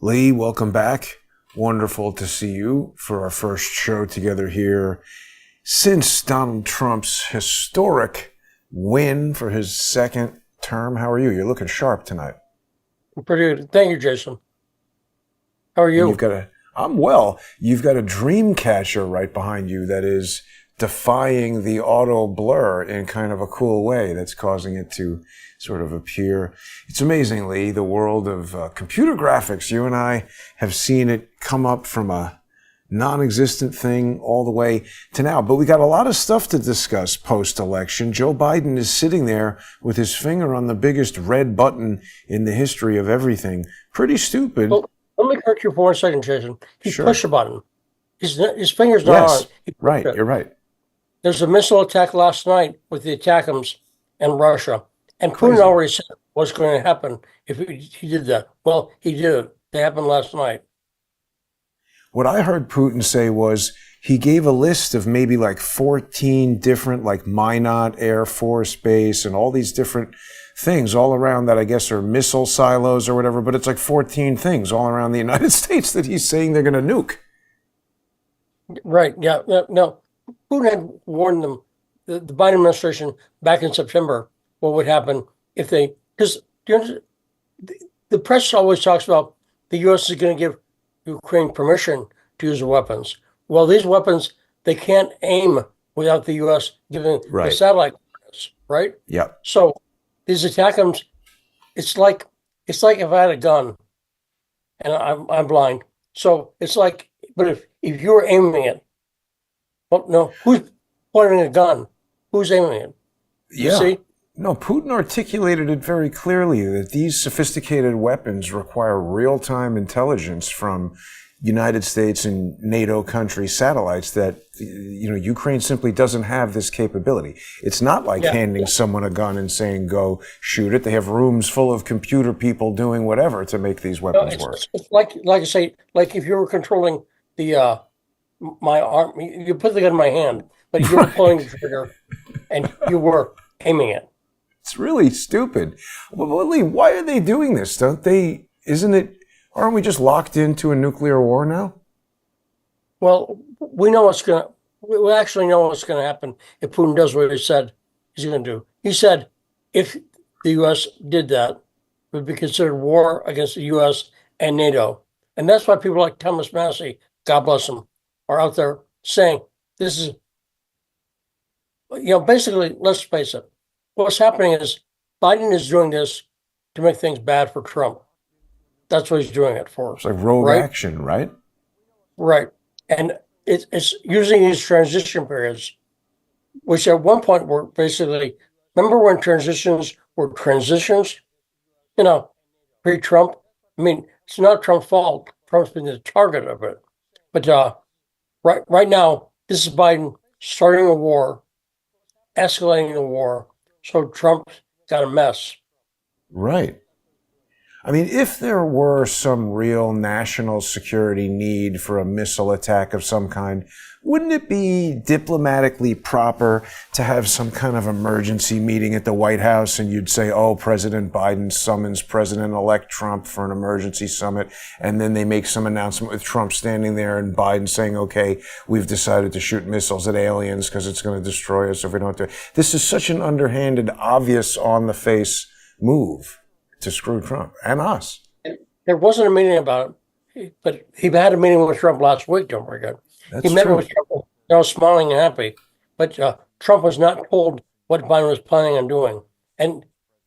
Lee, welcome back. Wonderful to see you for our first show together here since Donald Trump's historic win for his second term. How are you? You're looking sharp tonight. Pretty good. Thank you, Jason. How are you? I'm well. You've got a dream catcher right behind you that is defying the auto blur in kind of a cool way that's causing it to sort of appear. It's amazingly the world of computer graphics. You and I have seen it come up from a non-existent thing all the way to now. But we got a lot of stuff to discuss post-election. Joe Biden is sitting there with his finger on the biggest red button in the history of everything. Pretty stupid. Well, let me correct you for 1 second, Jason. He Sure. pushed a button. His finger's not on. Right. You're right. There's a missile attack last night with the ATACMS and Russia. And Crazy. Putin already said what's going to happen if he did that. Well, he did it. It happened last night. What I heard Putin say was he gave a list of maybe like 14 different, like Minot Air Force Base and all these different things all around that I guess are missile silos or whatever, but it's like 14 things all around the United States that he's saying they're going to nuke. Right. Yeah. No. Putin had warned them, the Biden administration, back in September, what would happen if they, because the press always talks about the U.S. is going to give Ukraine permission to use the weapons. Well, these weapons, they can't aim without the U.S. giving the satellite coordinates, right? Yeah. So these ATACMS, it's like if I had a gun and I'm blind. So it's like, but if you were aiming it, well, no, who's pointing a gun? Who's aiming it? You see? No, Putin articulated it very clearly that these sophisticated weapons require real-time intelligence from United States and NATO country satellites that, Ukraine simply doesn't have this capability. It's not like handing someone a gun and saying, go shoot it. They have rooms full of computer people doing whatever to make these weapons work. It's like I say, like if you were controlling the my arm, you put the gun in my hand, but you were pulling the trigger and you were aiming it. It's really stupid. Well, Lee, why are they doing this? Aren't we just locked into a nuclear war now? Well, we actually know what's going to happen if Putin does what he said he's going to do. He said if the U.S. did that, it would be considered war against the U.S. and NATO. And that's why people like Thomas Massey, God bless him, are out there saying this is, basically, let's face it. What's happening is Biden is doing this to make things bad for Trump. That's what he's doing it for. It's like rogue action, right? Right. And it's using these transition periods, which at one point were basically, remember when transitions were transitions? Pre-Trump? I mean, it's not Trump's fault. Trump's been the target of it. But right now, this is Biden starting a war, escalating the war. So Trump's got a mess. Right. I mean, if there were some real national security need for a missile attack of some kind, wouldn't it be diplomatically proper to have some kind of emergency meeting at the White House and you'd say, oh, President Biden summons President-elect Trump for an emergency summit, and then they make some announcement with Trump standing there and Biden saying, okay, we've decided to shoot missiles at aliens because it's going to destroy us if we don't do it. This is such an underhanded, obvious, on-the-face move to screw Trump and us. There wasn't a meeting about it, but he had a meeting with Trump last week, don't forget. He met with Trump, smiling and happy. But Trump was not told what Biden was planning on doing. And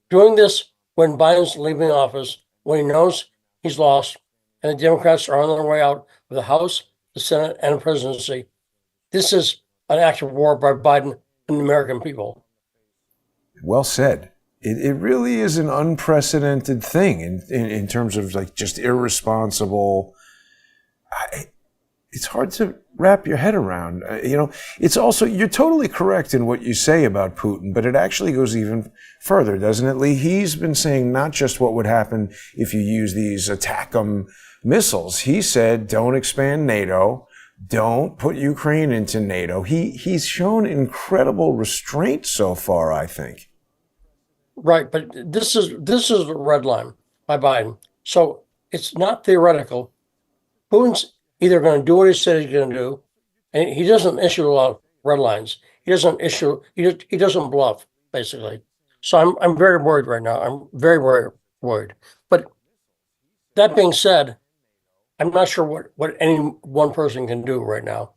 doing this when Biden's leaving office, when he knows he's lost, and the Democrats are on their way out of the House, the Senate, and the presidency, this is an act of war by Biden and the American people. Well said. It really is an unprecedented thing in terms of like just irresponsible. It's hard to wrap your head around. It's also, you're totally correct in what you say about Putin, but it actually goes even further, doesn't it, Lee? He's been saying not just what would happen if you use these ATACMS missiles. He said, don't expand NATO. Don't put Ukraine into NATO. He's shown incredible restraint so far, I think. Right, but this is a red line by Biden. So it's not theoretical. Putin's either going to do what he said he's going to do, and he doesn't issue a lot of red lines. He doesn't bluff, basically. So I'm very worried right now. I'm very, very worried. But that being said, I'm not sure what any one person can do right now.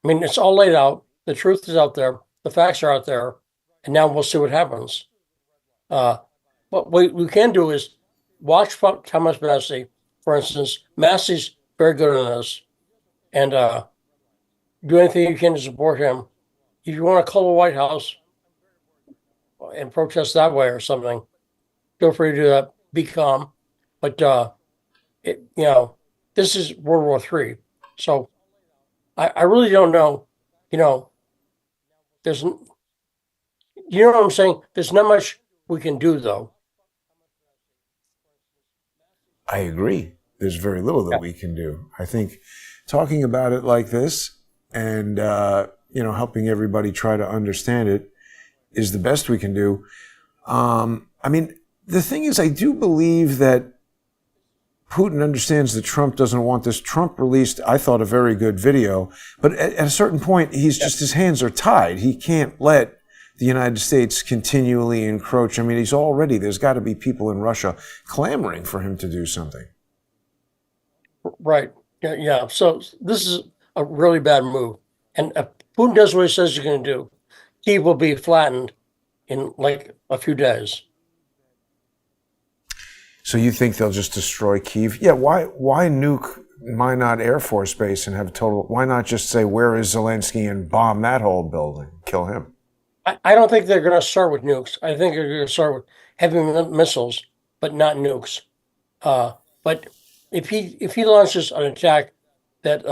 I mean, it's all laid out. The truth is out there. The facts are out there. And now we'll see what happens. What we can do is watch Thomas Massey, for instance. Massey's very good on this. And do anything you can to support him. If you want to call the White House and protest that way or something, feel free to do that. Be calm. But, this is World War III. So I really don't know. There's, you know what I'm saying? There's not much we can do, though. I agree. There's very little that we can do. I think talking about it like this and, helping everybody try to understand it is the best we can do. I mean, the thing is, I do believe that Putin understands that Trump doesn't want this. Trump released, I thought, a very good video, but at a certain point, his hands are tied. He can't let the United States continually encroach. I mean, there's got to be people in Russia clamoring for him to do something. Right. Yeah. So this is a really bad move. And if Putin does what he says he's going to do, he will be flattened in like a few days. So you think they'll just destroy Kyiv? Yeah, why nuke Minot Air Force Base and have total... Why not just say, where is Zelensky, and bomb that whole building, kill him? I don't think they're going to start with nukes. I think they're going to start with heavy missiles, but not nukes. But if he launches an attack that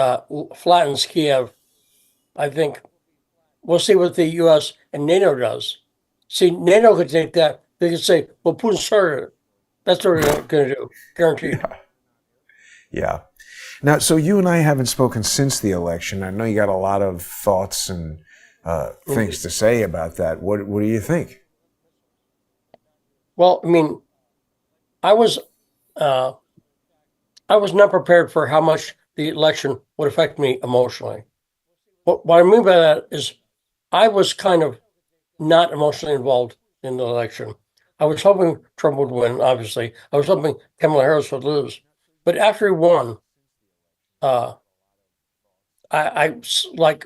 flattens Kiev, I think we'll see what the U.S. and NATO does. See, NATO could take that. They could say, well, Putin started it. That's what we're going to do, guaranteed. Yeah. Now, so you and I haven't spoken since the election. I know you got a lot of thoughts and things to say about that. What do you think? Well, I mean, I was not prepared for how much the election would affect me emotionally. What I mean by that is I was kind of not emotionally involved in the election. I was hoping Trump would win, obviously. I was hoping Kamala Harris would lose. But after he won, I was like,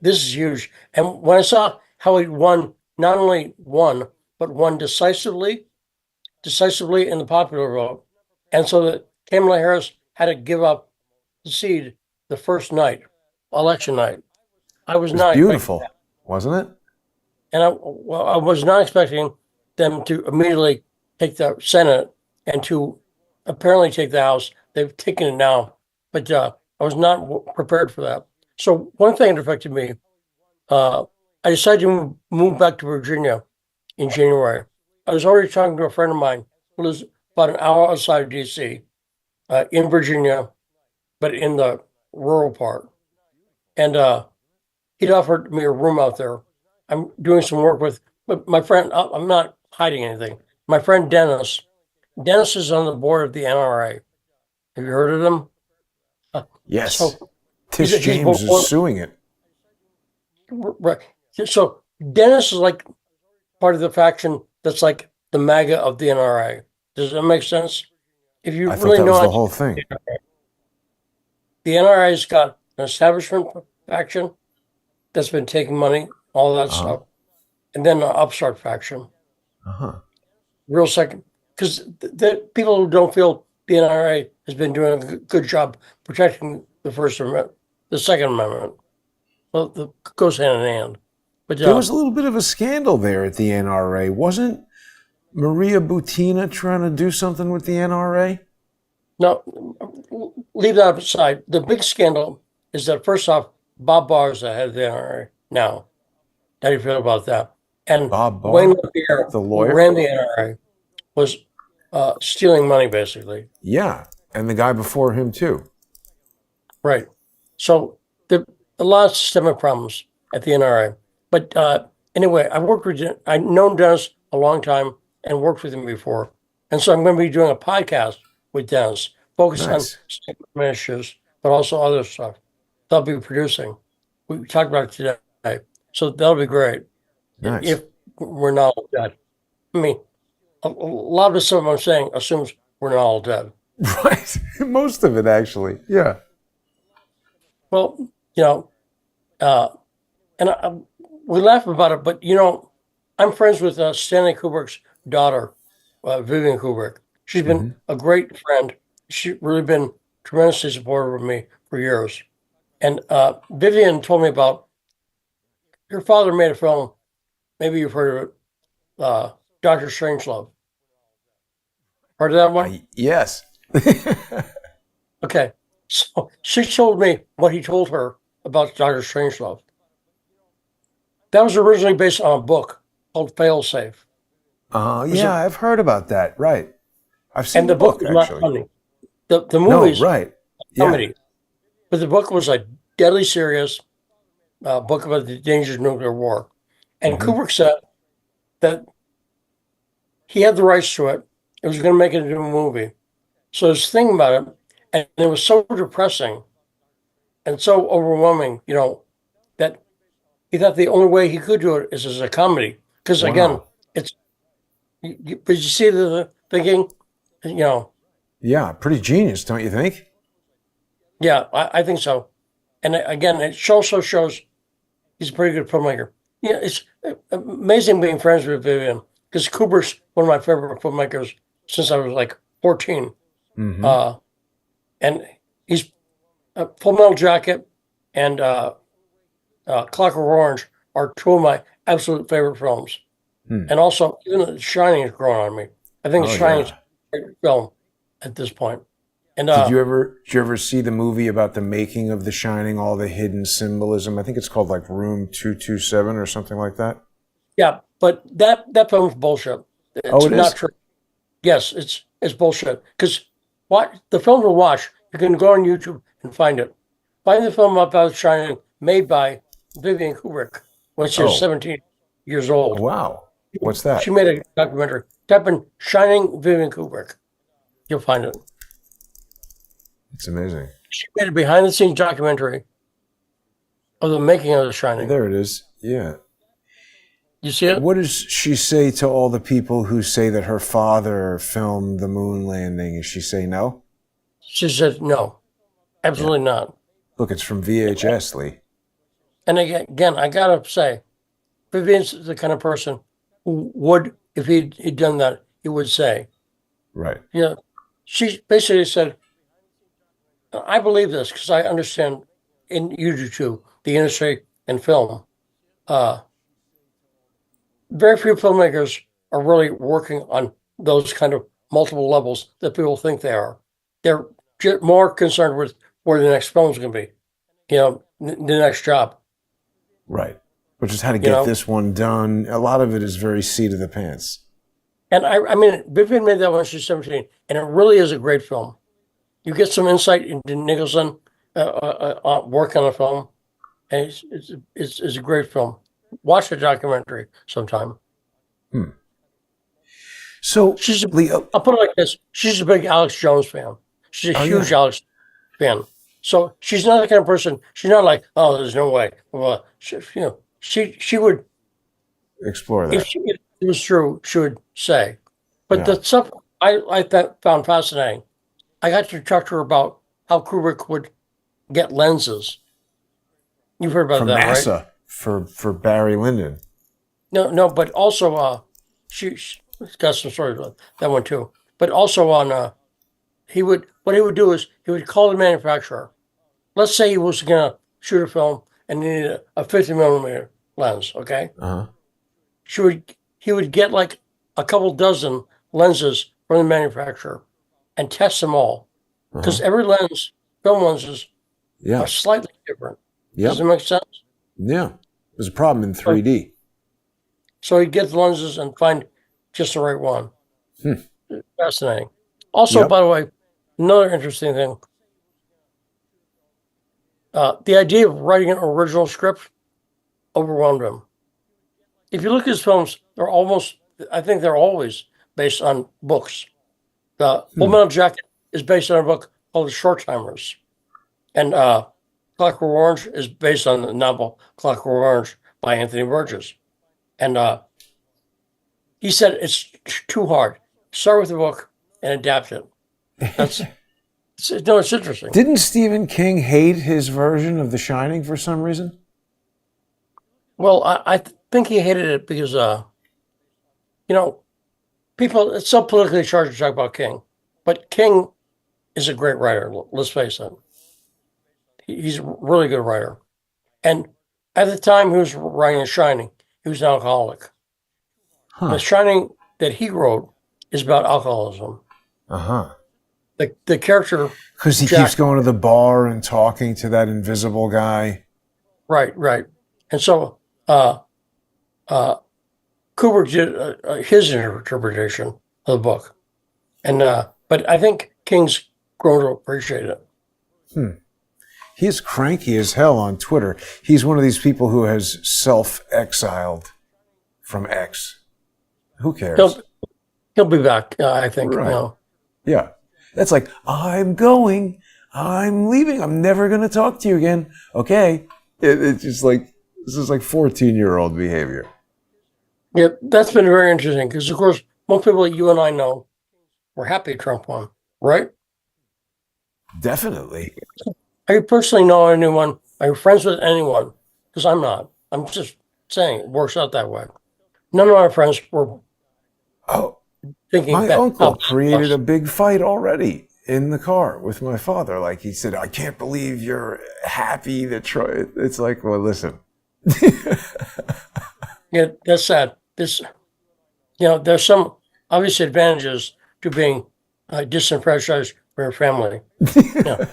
this is huge. And when I saw how he won, not only won, but won decisively in the popular vote, and so that Kamala Harris had to give up the seat the first night, election night. I was not beautiful, wasn't it? And I was not expecting them to immediately take the Senate and to apparently take the House. They've taken it now, but I was not prepared for that. So one thing that affected me, I decided to move back to Virginia in January. I was already talking to a friend of mine who lives about an hour outside of D.C., in Virginia, but in the rural part. And he'd offered me a room out there. I'm doing some work with my friend. I'm not hiding anything. My friend Dennis. Dennis is on the board of the NRA. Have you heard of them? Yes. So Tish James is suing it. Right. So Dennis is like part of the faction that's like the MAGA of the NRA. Does that make sense? If you I really thought that know was the whole thing. The NRA's got an establishment faction that's been taking money, all that stuff, and then an upstart faction. Real second, because the people who don't feel the NRA has been doing a good job protecting the First Amendment, the Second Amendment. Well, it goes hand in hand. But there was a little bit of a scandal there at the NRA. Wasn't Maria Butina trying to do something with the NRA? No, leave that aside. The big scandal is that, first off, Bob Barr is the head of the NRA now. How do you feel about that? And Bob Barr, Wayne LaPierre, the lawyer, who ran the NRA, was stealing money, basically. Yeah, and the guy before him, too. Right. So there are a lot of systemic problems at the NRA. But anyway, I've known Dennis a long time and worked with him before. And so I'm going to be doing a podcast with Dennis. Focus on Nice. statement issues, but also other stuff they'll be producing. We talked about it today. So that'll be great Nice. if we're not all dead. I mean, a lot of the stuff I'm saying assumes we're not all dead. Right. Most of it, actually. Yeah. Well, you know, uh, and we laugh about it, but I'm friends with Stanley Kubrick's daughter, Vivian Kubrick. She's been Hmm. a great friend. She's really been tremendously supportive of me for years. And Vivian told me about your father made a film. Maybe you've heard of it, Doctor Strangelove. Heard of that one? Yes. Okay. So she told me what he told her about Doctor Strangelove. That was originally based on a book called Failsafe. Yeah, I've heard about that. Right. I've seen And the the book book, was not actually. funny. The No, movies right. Yeah. comedy, but the book was a deadly serious book about the dangers of nuclear war. And Hmm. Kubrick said that he had the rights to it. It was going to make it into a movie. So his thing about it, and it was so depressing and so overwhelming, that he thought the only way he could do it is as a comedy. Because again, Wow. it's, but you see the thinking, you know, Yeah, pretty genius, don't you think? yeah, I think so. And again, it also shows he's a pretty good filmmaker. Yeah, it's amazing being friends with Vivian because Kubrick's one of my favorite filmmakers since I was like 14. Hmm. Uh, and he's Full Metal Jacket and Clockwork Orange are two of my absolute favorite films. Hmm. And also, even The Shining has grown on me. I think The Oh Shining is yeah. a great film at this point. And Did you ever see the movie about the making of The Shining, all the hidden symbolism? I think it's called like Room 227 or something like that. yeah, but that film's bullshit. Oh, It's it not is? true. Yes, it's bullshit. Because what the film to watch, you can go on YouTube and find it. Find the film about Shining made by Vivian Kubrick when she was Oh, 17 years old. wow. What's She that? made a documentary. Type in Shining Vivian Kubrick. You'll find it. It's amazing. She made a behind the scenes documentary of the making of The Shining. There it is. Yeah. You see it? What does she say to all the people who say that her father filmed the moon landing? Does she say no? She said no, Yeah. absolutely not. Look, it's from VHS, Lee. And again, I gotta say, Vivian's the kind of person who would, if he'd done that, he would say, Right. yeah. She basically said, I believe this because I understand, and you do too, the industry and film. Uh, Very few filmmakers are really working on those kind of multiple levels that people think they are. They're more concerned with where the next film's going to be, the next job, Right. But just how to you get know. this one done. A lot of it is very seat of the pants. And I mean, Vivian made that when she was 17, and it really is a great film. You get some insight into Nicholson work on a film, and it's a great film. Watch the documentary sometime. Hmm. So, She's a, Lee, I'll put it like this: she's a big Alex Jones fan. She's a oh huge yeah, Alex fan. So she's not the kind of person. She's not like, oh, there's no way. Well, she would, explore if that. if it was true, she would say. But Yeah. the stuff found fascinating. I got to talk to her about how Kubrick would get lenses. You've heard about From that, right? NASA for Barry Lyndon. No, but also she's got some stories about that one too. But also on what he would do is he would call the manufacturer. Let's say he was gonna shoot a film and he needed a 50 millimeter lens, okay? Uh-huh. He would get like a couple dozen lenses from the manufacturer and test them all. Because Uh-huh. every lens, film lenses, are Yeah. slightly different. Does Yep. it make sense? Yeah. There's a problem in So, 3D. so he'd get the lenses and find just the right one. Hmm. Fascinating. Also, Yep. by the way, another interesting thing. The idea of writing an original script overwhelmed him. If you look at his films, I think they're always based on books. The Full Hmm. Metal Jacket is based on a book called The Short Timers. And Clockwork Orange is based on the novel Clockwork Orange by Anthony Burgess. And he said it's too hard. Start with the book and adapt it. It's interesting. Didn't Stephen King hate his version of The Shining for some reason? Well, I think he hated it because, people, it's so politically charged to talk about King. But King is a great writer, let's face it. He's a really good writer. And at the time he was writing The Shining, he was an alcoholic. The Shining that he wrote is about alcoholism. Uh-huh. The character... Because he keeps going to the bar and talking to that invisible guy. Right. And so Kubrick did his interpretation of the book. And but I think King's grown to appreciate it. He's cranky as hell on Twitter. He's one of these people who has self-exiled from X. Who cares? He'll be back, I think. Right. Yeah. That's like, I'm going, I'm leaving, I'm never going to talk to you again. Okay. It's just like, this is like 14-year-old behavior. Yeah, that's been very interesting because, of course, most people you and I know were happy Trump won, right? Definitely. I personally know anyone, are you friends with anyone? Because I'm not. I'm just saying it works out that way. None of my friends were thinking my uncle created a big fight already in the car with my father. Like he said, I can't believe you're happy that Troy. It's like, well, listen. Yeah, that's sad. There's some obvious advantages to being disenfranchised from your family. Yeah.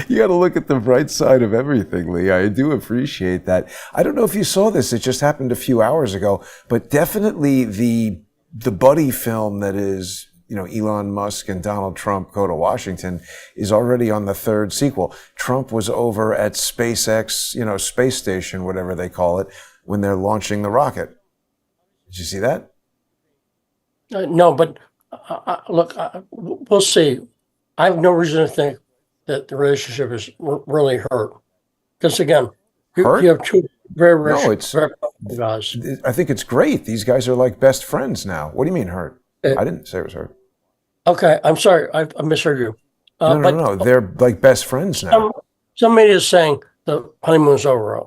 You got to look at the bright side of everything, Lee. I do appreciate that. I don't know if you saw this. It just happened a few hours ago, but definitely the buddy film that is, Elon Musk and Donald Trump go to Washington is already on the third sequel. Trump was over at SpaceX, space station, whatever they call it, when they're launching the rocket. Did you see that? No, but look, we'll see. I have no reason to think that the relationship is really hurt. Because again, you have two very rich, very powerful guys. I think it's great. These guys are like best friends now. What do you mean hurt? I didn't say it was hurt. Okay, I'm sorry. I misheard you. No. They're like best friends now. Some media is saying the honeymoon's over.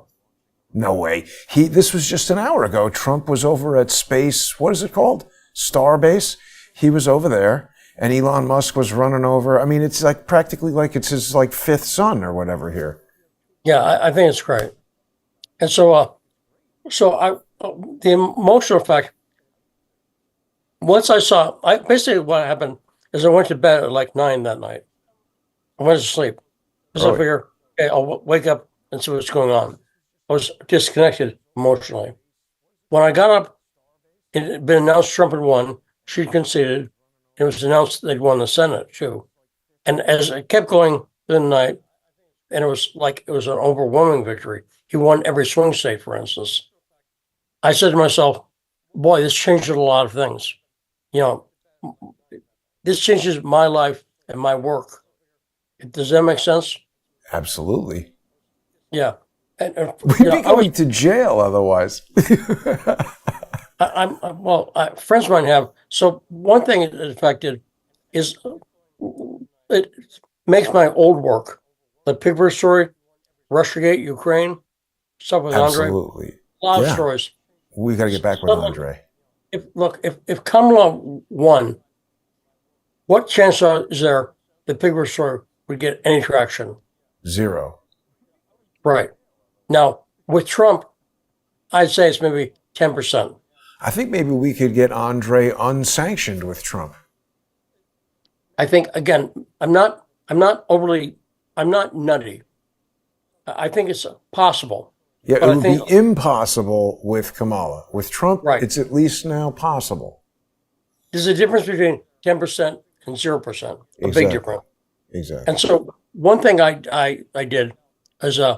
No way. This was just an hour ago. Trump was over at space. What is it called? Starbase. He was over there. And Elon Musk was running over. I mean, it's like practically like it's his like fifth son or whatever here. Yeah, I think it's great. And so the emotional effect. Once basically what happened is I went to bed at like 9 that night. I went to sleep because I figure, okay, I'll wake up and see what's going on. I was disconnected emotionally. When I got up, it had been announced Trump had won. She'd conceded. It was announced they'd won the Senate, too. And as it kept going through the night, and it was an overwhelming victory. He won every swing state, for instance. I said to myself, boy, this changes a lot of things. This changes my life and my work. Does that make sense? Absolutely. Yeah. We'd be going to jail otherwise. Friends of mine have. So one thing it affected is it makes my old work, the Pigford story, Russiagate, Ukraine, stuff with Absolutely. Andre. A lot of stories. We got to get back with Andre. If Kamala won, what chance is there that Pigford story would get any traction? 0. Right. Now, with Trump, I'd say it's maybe 10%. I think maybe we could get Andre unsanctioned with Trump. I think, again, I'm not nutty. I think it's possible. Yeah, it would be impossible with Kamala. With Trump, It's at least now possible. There's a difference between 10% and 0%. A big difference. Exactly. And so one thing I did is, do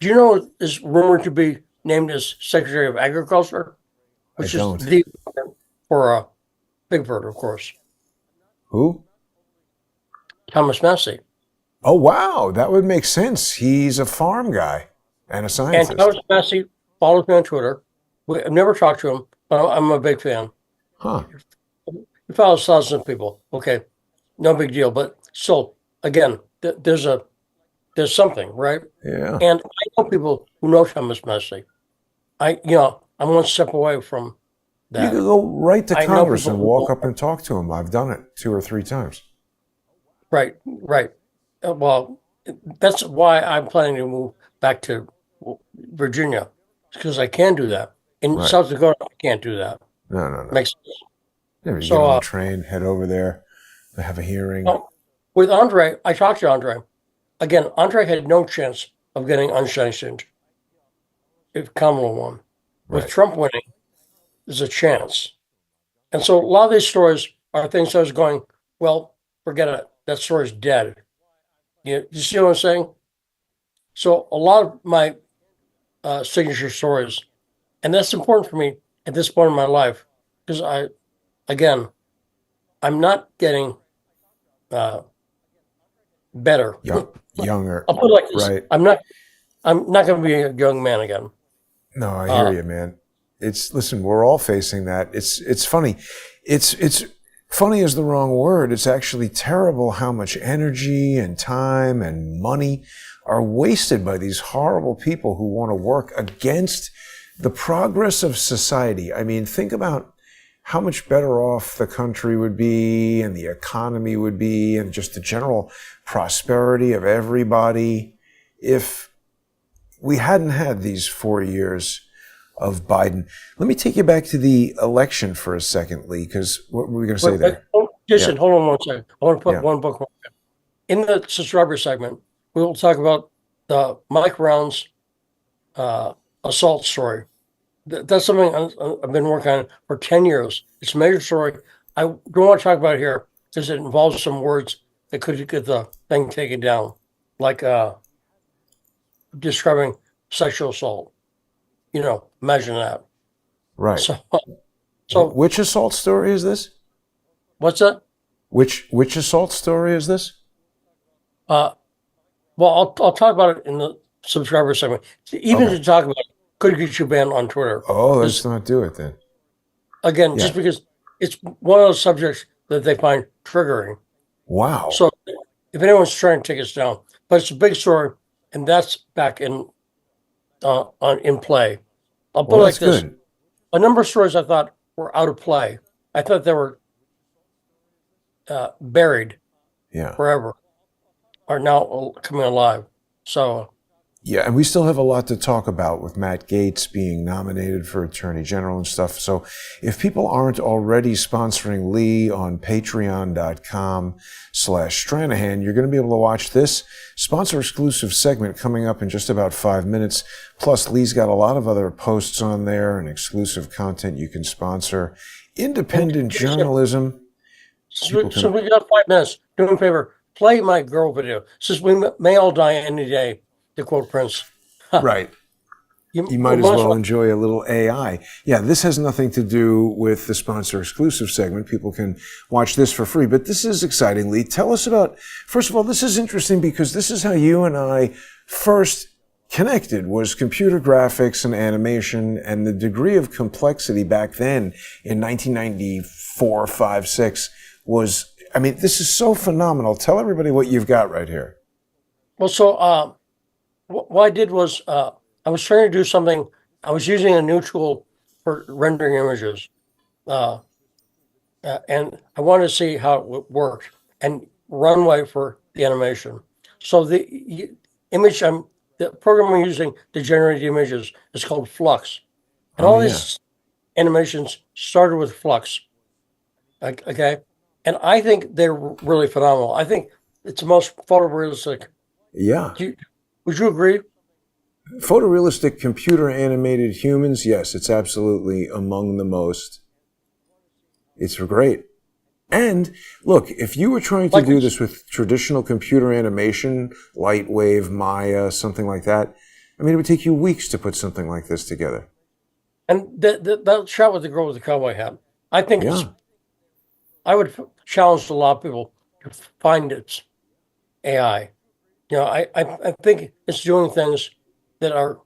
you know is rumored to be named as Secretary of Agriculture? Which is the for Bigford, of course. Who? Thomas Massey. Oh, wow. That would make sense. He's a farm guy and a And Thomas scientist. Massey follows me on Twitter. I've never talked to him, but I'm a big fan. Huh. He follows thousands of people. Okay, no big deal. But still, again, there's something, right? Yeah. And I know people who know Thomas Massey. I'm one step away from You could that. go right to I know Congress people and who walk don't. up and talk to him. I've done it 2 or 3 times. Right, right. Well, that's why I'm planning to move back to Virginia, because I can do that. In Right. South Dakota, I can't do that. No, no, no. Makes sense. Yeah, you get So, on the train, head over there, have a hearing. well, with Andre, I talked to Andre. Again, Andre had no chance of getting unsanctioned if Kamala won. With Right. Trump winning, there's a chance. And so a lot of these stories are things I was going, well, forget it. That story's dead. You see what I'm saying? So a lot of my signature stories, and that's important for me at this point in my life, because again, I'm not getting better. Younger. I'll put it like this: Right. I'm not going to be a young man again. No, I hear you, man. Listen, we're all facing that. It's funny. It's funny is the wrong word. It's actually terrible how much energy and time and money are wasted by these horrible people who want to work against the progress of society. I mean, think about how much better off the country would be and the economy would be and just the general prosperity of everybody if we hadn't had these 4 years of Biden. Let me take you back to the election for a second, Lee, because what were we going to say there? Jason, hold on one second. I want to put Yeah. one book in the subscriber segment. We will talk about the Mike Rounds assault story. That's something I've been working on for 10 years. It's a major story. I don't want to talk about it here because it involves some words that could get the thing taken down, like describing sexual assault. Imagine that. Right. So Which assault story is this? what's that? Which assault story is this? Well, I'll talk about it in the subscriber segment. Even Okay. to talk about it could get you banned on Twitter. Oh, let's not do it then. Again, just because it's one of those subjects that they find triggering. Wow. So if anyone's trying to take us down, but it's a big story, and that's back in play. I'll put it like this: good. a number of stories I thought were out of play. I thought they were buried Yeah. forever, are now coming alive. So Yeah, and we still have a lot to talk about with Matt Gaetz being nominated for Attorney General and stuff. So if people aren't already sponsoring Lee on patreon.com/Stranahan, you're going to be able to watch this sponsor exclusive segment coming up in just about 5 minutes. Plus, Lee's got a lot of other posts on there and exclusive content you can sponsor. Independent journalism. we got 5 minutes. Do me a favor, play my girl video. Since we may all die any day, to quote Prince. Right. You might as well enjoy a little AI. Yeah, this has nothing to do with the sponsor exclusive segment. People can watch this for free, but this is exciting, Lee. Tell us about, first of all, this is interesting because this is how you and I first connected, was computer graphics and animation, and the degree of complexity back then in 1994, 5, 6 was, I mean, this is so phenomenal. Tell everybody what you've got right here. Well, so what I did was I was trying to do something. I was using a new tool for rendering images, and I wanted to see how it worked and runway for the animation. So the program I'm using to generate the images is called Flux, and all these animations started with Flux. Okay, and I think they're really phenomenal. I think it's the most photorealistic. Yeah. Would you agree? Photorealistic computer animated humans, yes, it's absolutely among the most. It's great. And look, if you were trying to do this with traditional computer animation, Lightwave, Maya, something like that, I mean, it would take you weeks to put something like this together. And that shot with the girl with the cowboy hat, I think I would challenge a lot of people to find it AI. I think it's doing things that are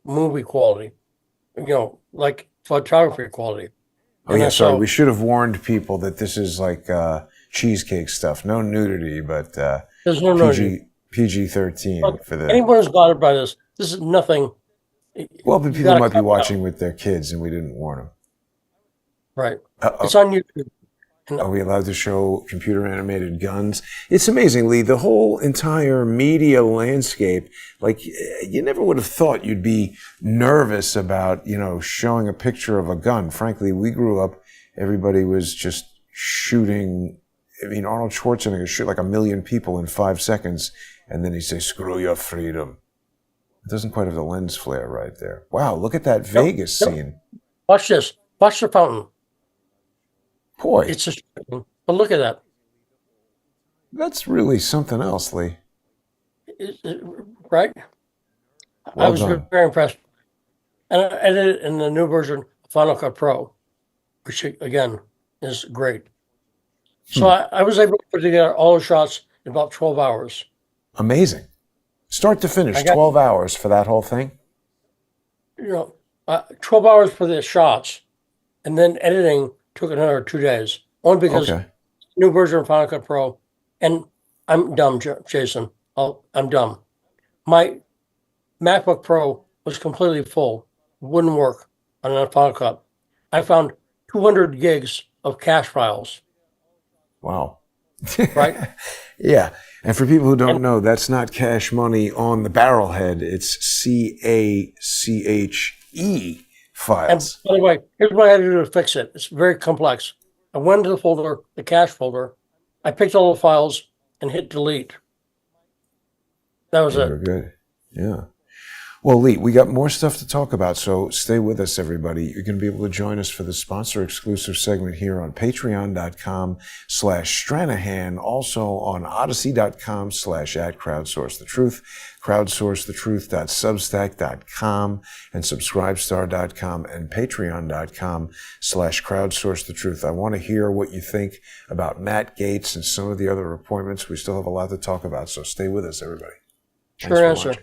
movie quality, like photography quality. Oh And yeah, I sorry. saw We should have warned people that this is like cheesecake stuff. No nudity, but there's no nudity. PG-13 Look, for the. anyone who's bothered by this is nothing. Well, but You people got to might be cut it out, watching with their kids, and we didn't warn them. right? It's Uh-oh. on YouTube. And Are we allowed to show computer animated guns? It's amazing, Lee. The whole entire media landscape, like you never would have thought you'd be nervous about, showing a picture of a gun. Frankly, we grew up, everybody was just shooting. I mean, Arnold Schwarzenegger could shoot like 1 million people in 5 seconds, and then he'd say, "Screw your freedom." It doesn't quite have the lens flare right there. Wow, look at that Vegas scene. watch this. Watch the fountain. Boy, It's just, but look at that. that's really something else, Lee. Right? I Well was done. very impressed. And I edited it in the new version of Final Cut Pro, which again is great. So I was able to put together all the shots in about 12 hours. Amazing. Start to finish, I got, 12 hours for that whole thing? 12 hours for the shots, and then editing took another 2 days. Only because Okay. new version of Final Cut Pro, and I'm dumb, Jason. I'm dumb. My MacBook Pro was completely full, wouldn't work on a Final Cut. I found 200 gigs of cache files, Wow. right? Yeah. And for people who don't And, know, that's not cash money on the barrelhead. It's CACHE and files. by the way, here's what I had to do to fix it. It's very complex. I went into the folder, the cache folder. I picked all the files and hit delete. That was Very it. good. Yeah. Well, Lee, we got more stuff to talk about, so stay with us, everybody. You're going to be able to join us for the sponsor-exclusive segment here on patreon.com/Stranahan, also on odyssey.com/@crowdsourcethetruth, crowdsourcethetruth.substack.com, and subscribestar.com, and patreon.com/crowdsourcethetruth. I want to hear what you think about Matt Gaetz and some of the other appointments. We still have a lot to talk about, so stay with us, everybody. Thanks Sure for answer. watching.